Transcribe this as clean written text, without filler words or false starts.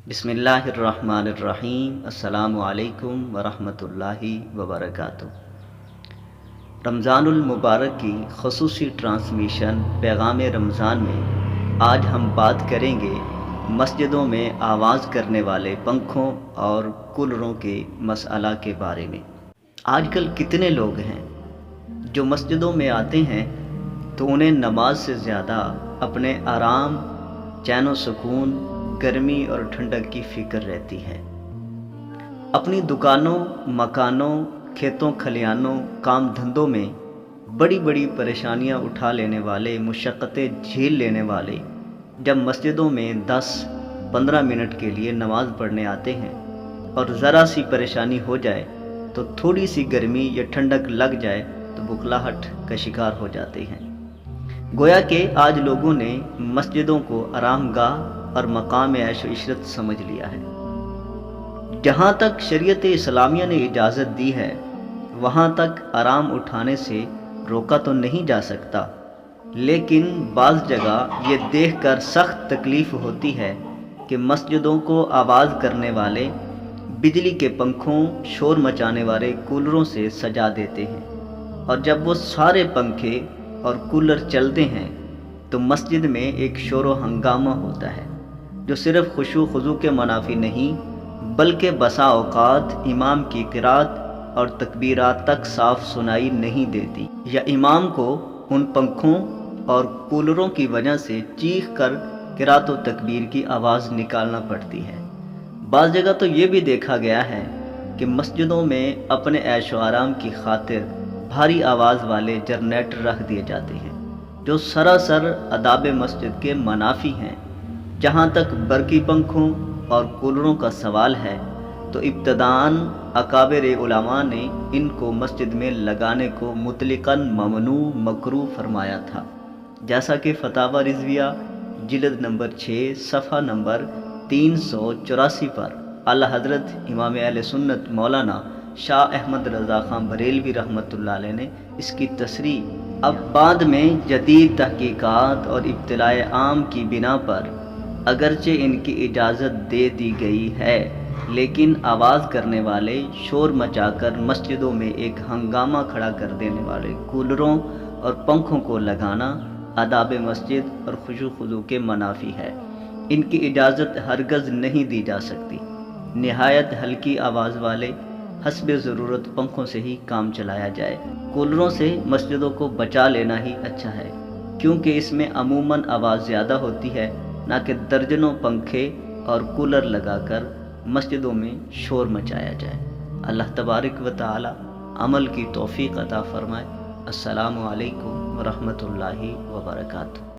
बिस्मिल्लाहिर्रहमानिर्रहीम। अस्सलामु अलैकुम वरहमतुल्लाहि वबरकातुह। रमज़ानुल मुबारक की ख़ुसूसी ट्रांसमिशन पैगाम रमज़ान में आज हम बात करेंगे मस्जिदों में आवाज़ करने वाले पंखों और कूलरों के मसला के बारे में। आजकल कितने लोग हैं जो मस्जिदों में आते हैं तो उन्हें नमाज से ज़्यादा अपने आराम, चैन व सुकून, गर्मी और ठंडक की फ़िक्र रहती है। अपनी दुकानों, मकानों, खेतों खलिहानों, काम धंधों में बड़ी बड़ी परेशानियां उठा लेने वाले, मुशक्क़तें झेल लेने वाले जब मस्जिदों में 10-15 मिनट के लिए नमाज़ पढ़ने आते हैं और ज़रा सी परेशानी हो जाए तो थोड़ी सी गर्मी या ठंडक लग जाए तो बुखलाहट का शिकार हो जाते हैं। गोया कि आज लोगों ने मस्जिदों को आरामगाह और मकाम ऐश व इशरत समझ लिया है। जहाँ तक शरीयत इस्लामिया ने इजाज़त दी है वहाँ तक आराम उठाने से रोका तो नहीं जा सकता, लेकिन बाज़ जगह ये देखकर सख्त तकलीफ़ होती है कि मस्जिदों को आवाज़ करने वाले बिजली के पंखों, शोर मचाने वाले कूलरों से सजा देते हैं, और जब वो सारे पंखे और कूलर चलते हैं तो मस्जिद में एक शोर व हंगामा होता है जो सिर्फ़ खुशू खुजू के मनाफी नहीं बल्कि बसा औक़ात इमाम की क़िरात और तकबीरात तक साफ सुनाई नहीं देती, या इमाम को उन पंखों और कूलरों की वजह से चीख कर क़िरात व तकबीर की आवाज़ निकालना पड़ती है। बाज़ जगह तो ये भी देखा गया है कि मस्जिदों में अपने ऐश व आराम की खातिर भारी आवाज़ वाले जनरेटर रख दिए जाते हैं जो सरासर आदाब मस्जिद के मनाफी हैं। जहाँ तक बरकी पंखों और कूलरों का सवाल है तो इब्तदान अकाबिर उलमा ने इनको मस्जिद में लगाने को मुतलकन ममनू मकरूह फरमाया था, जैसा कि फतावा रिज़विया जिल्द नंबर 6 सफ़ा नंबर 384 पर आला हज़रत इमाम अहले सुन्नत मौलाना शाह अहमद रज़ा ख़ान बरेलवी रहमतुल्लाह अलैह ने इसकी तसरीह अब बाद में जदीद तहक़ीक़ात और इब्तिलाए आम की बिना पर अगरचे इनकी इजाज़त दे दी गई है, लेकिन आवाज़ करने वाले, शोर मचाकर मस्जिदों में एक हंगामा खड़ा कर देने वाले कूलरों और पंखों को लगाना आदाब मस्जिद और खुशू खुजू के मनाफी है। इनकी इजाज़त हरगज़ नहीं दी जा सकती। निहायत हल्की आवाज़ वाले हस्बे ज़रूरत पंखों से ही काम चलाया जाए। कूलरों से मस्जिदों को बचा लेना ही अच्छा है, क्योंकि इसमें अमूमन आवाज़ ज़्यादा होती है, ना कि दर्जनों पंखे और कूलर लगाकर मस्जिदों में शोर मचाया जाए। अल्लाह तबारक व तआला अमल की तौफ़ीक़ अता फ़रमाए। अस्सलामु अलैकुम व रहमतुल्लाहि व बरकातुहू।